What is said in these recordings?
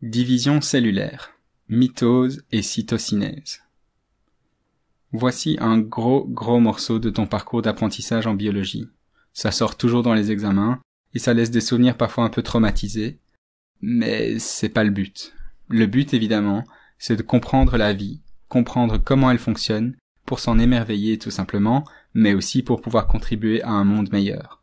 Division cellulaire, mitose et cytocinèse. Voici un gros morceau de ton parcours d'apprentissage en biologie. Ça sort toujours dans les examens, et ça laisse des souvenirs parfois un peu traumatisés, mais c'est pas le but. Le but, évidemment, c'est de comprendre la vie, comprendre comment elle fonctionne, pour s'en émerveiller tout simplement, mais aussi pour pouvoir contribuer à un monde meilleur.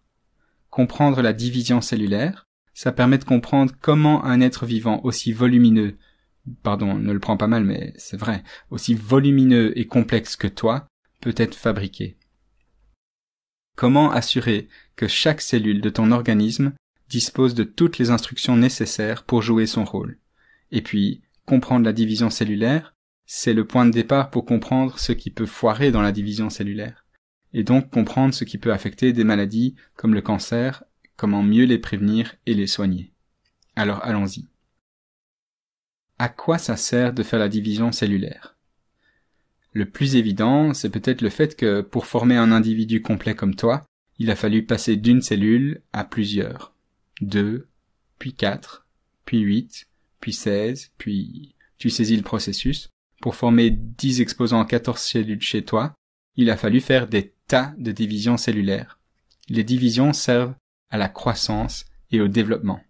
Comprendre la division cellulaire, ça permet de comprendre comment un être vivant aussi volumineux, ne le prends pas mal mais c'est vrai, aussi volumineux et complexe que toi, peut être fabriqué. Comment assurer que chaque cellule de ton organisme dispose de toutes les instructions nécessaires pour jouer son rôle. Et puis, comprendre la division cellulaire, c'est le point de départ pour comprendre ce qui peut foirer dans la division cellulaire. Et donc comprendre ce qui peut affecter des maladies comme le cancer, comment mieux les prévenir et les soigner. Alors allons-y. À quoi ça sert de faire la division cellulaire? Le plus évident, c'est peut-être le fait que pour former un individu complet comme toi, il a fallu passer d'une cellule à plusieurs. 2, puis 4, puis 8, puis 16, puis tu saisis le processus. Pour former 10 exposants à 14 cellules chez toi, il a fallu faire des tas de divisions cellulaires. Les divisions servent à la croissance et au développement.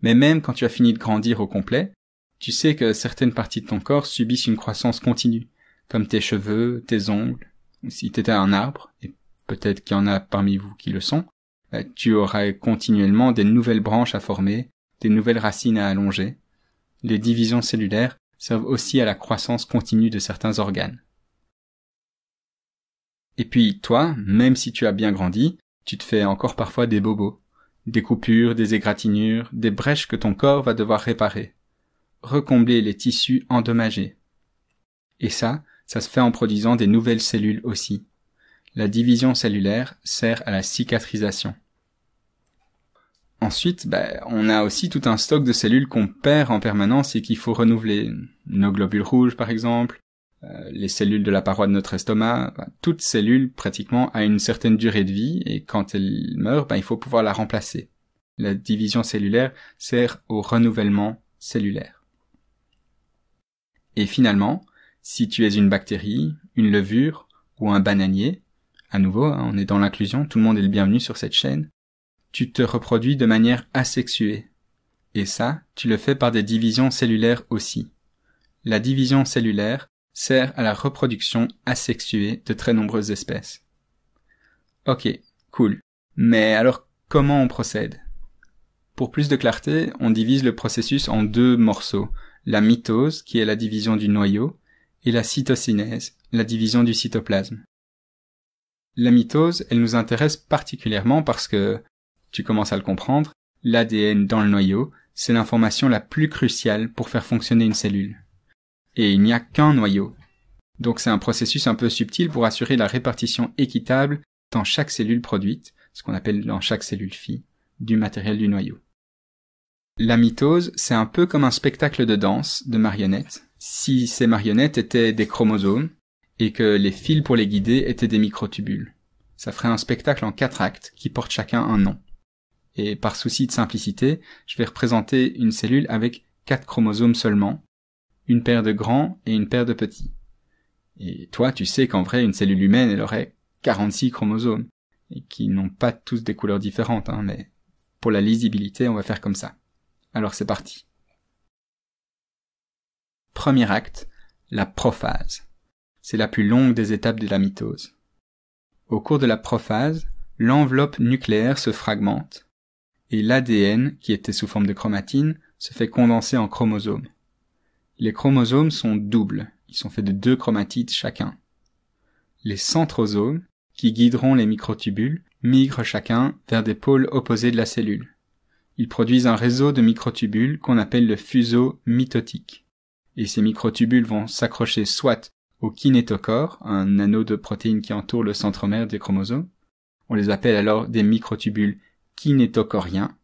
Mais même quand tu as fini de grandir au complet, tu sais que certaines parties de ton corps subissent une croissance continue, comme tes cheveux, tes ongles, ou si tu étais un arbre, et peut-être qu'il y en a parmi vous qui le sont, tu auras continuellement des nouvelles branches à former, des nouvelles racines à allonger. Les divisions cellulaires servent aussi à la croissance continue de certains organes. Et puis toi, même si tu as bien grandi, tu te fais encore parfois des bobos, des coupures, des égratignures, des brèches que ton corps va devoir réparer, recombler les tissus endommagés. Et ça se fait en produisant des nouvelles cellules aussi. La division cellulaire sert à la cicatrisation. Ensuite, on a aussi tout un stock de cellules qu'on perd en permanence et qu'il faut renouveler. Nos globules rouges, par exemple, les cellules de la paroi de notre estomac, toute cellule pratiquement a une certaine durée de vie et quand elle meurt, il faut pouvoir la remplacer. La division cellulaire sert au renouvellement cellulaire. Et finalement, si tu es une bactérie, une levure ou un bananier, à nouveau, on est dans l'inclusion, tout le monde est le bienvenu sur cette chaîne, tu te reproduis de manière asexuée. Et ça, tu le fais par des divisions cellulaires aussi. La division cellulaire sert à la reproduction asexuée de très nombreuses espèces. Ok, cool. Mais alors, comment on procède? Pour plus de clarté, on divise le processus en 2 morceaux. La mitose, qui est la division du noyau, et la cytocinèse, la division du cytoplasme. La mitose, elle nous intéresse particulièrement parce que, tu commences à le comprendre, l'ADN dans le noyau, c'est l'information la plus cruciale pour faire fonctionner une cellule. Et il n'y a qu'un noyau. Donc c'est un processus un peu subtil pour assurer la répartition équitable dans chaque cellule produite, ce qu'on appelle dans chaque cellule fille, du matériel du noyau. La mitose, c'est un peu comme un spectacle de danse, de marionnettes, si ces marionnettes étaient des chromosomes et que les fils pour les guider étaient des microtubules. Ça ferait un spectacle en 4 actes qui portent chacun un nom. Et par souci de simplicité, je vais représenter une cellule avec 4 chromosomes seulement, une paire de grands et une paire de petits. Et toi, tu sais qu'en vrai, une cellule humaine, elle aurait 46 chromosomes, et qui n'ont pas tous des couleurs différentes, mais pour la lisibilité, on va faire comme ça. Alors c'est parti. Premier acte, la prophase. C'est la plus longue des étapes de la mitose. Au cours de la prophase, l'enveloppe nucléaire se fragmente, et l'ADN, qui était sous forme de chromatine, se fait condenser en chromosomes. Les chromosomes sont doubles, ils sont faits de 2 chromatides chacun. Les centrosomes, qui guideront les microtubules, migrent chacun vers des pôles opposés de la cellule. Ils produisent un réseau de microtubules qu'on appelle le fuseau mitotique. Et ces microtubules vont s'accrocher soit au kinétochore, un anneau de protéines qui entoure le centromère des chromosomes. On les appelle alors des microtubules kinétochoriens.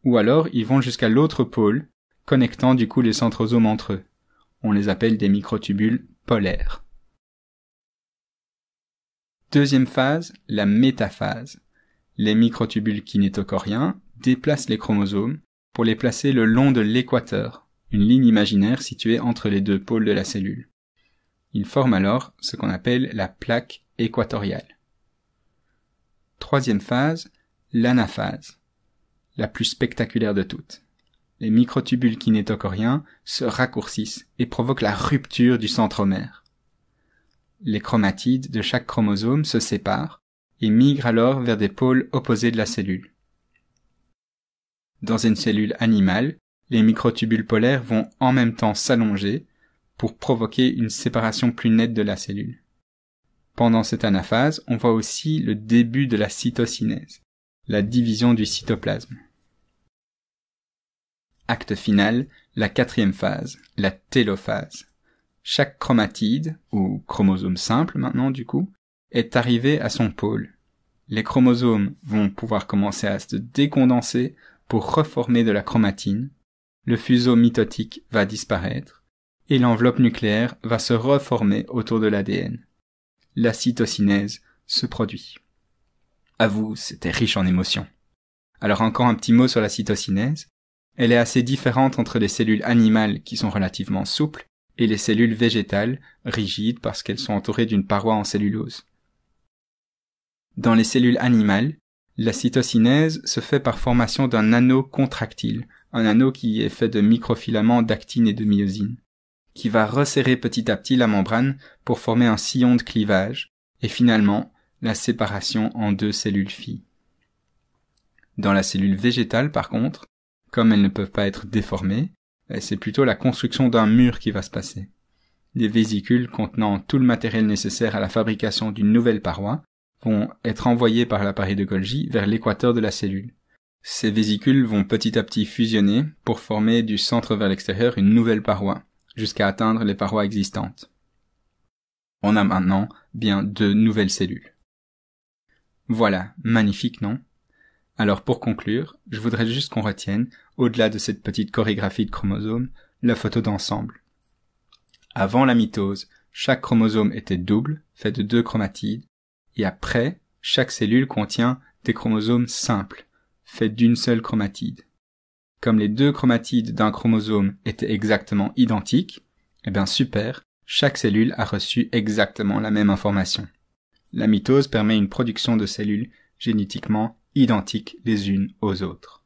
Ou alors ils vont jusqu'à l'autre pôle, connectant du coup les centrosomes entre eux. On les appelle des microtubules polaires. Deuxième phase, la métaphase. Les microtubules kinétochoriens déplacent les chromosomes pour les placer le long de l'équateur, une ligne imaginaire située entre les deux pôles de la cellule. Ils forment alors ce qu'on appelle la plaque équatoriale. Troisième phase, l'anaphase, la plus spectaculaire de toutes. Les microtubules kinétochoriens se raccourcissent et provoquent la rupture du centromère. Les chromatides de chaque chromosome se séparent et migrent alors vers des pôles opposés de la cellule. Dans une cellule animale, les microtubules polaires vont en même temps s'allonger pour provoquer une séparation plus nette de la cellule. Pendant cette anaphase, on voit aussi le début de la cytocinèse, la division du cytoplasme. Acte final, la quatrième phase, la télophase. Chaque chromatide, ou chromosome simple maintenant du coup, est arrivé à son pôle. Les chromosomes vont pouvoir commencer à se décondenser pour reformer de la chromatine, le fuseau mitotique va disparaître, et l'enveloppe nucléaire va se reformer autour de l'ADN. La cytocinèse se produit. À vous, c'était riche en émotions. Alors encore un petit mot sur la cytocinèse. Elle est assez différente entre les cellules animales qui sont relativement souples et les cellules végétales, rigides parce qu'elles sont entourées d'une paroi en cellulose. Dans les cellules animales, la cytocinèse se fait par formation d'un anneau contractile, un anneau qui est fait de microfilaments d'actine et de myosine, qui va resserrer petit à petit la membrane pour former un sillon de clivage, et finalement, la séparation en deux cellules filles. Dans la cellule végétale, par contre, comme elles ne peuvent pas être déformées, c'est plutôt la construction d'un mur qui va se passer. Des vésicules contenant tout le matériel nécessaire à la fabrication d'une nouvelle paroi vont être envoyées par l'appareil de Golgi vers l'équateur de la cellule. Ces vésicules vont petit à petit fusionner pour former du centre vers l'extérieur une nouvelle paroi, jusqu'à atteindre les parois existantes. On a maintenant bien 2 nouvelles cellules. Voilà, magnifique, non ? Alors pour conclure, je voudrais juste qu'on retienne, au-delà de cette petite chorégraphie de chromosomes, la photo d'ensemble. Avant la mitose, chaque chromosome était double, fait de 2 chromatides, et après, chaque cellule contient des chromosomes simples, faits d'une seule chromatide. Comme les 2 chromatides d'un chromosome étaient exactement identiques, eh bien super, chaque cellule a reçu exactement la même information. La mitose permet une production de cellules génétiquement identiques les unes aux autres.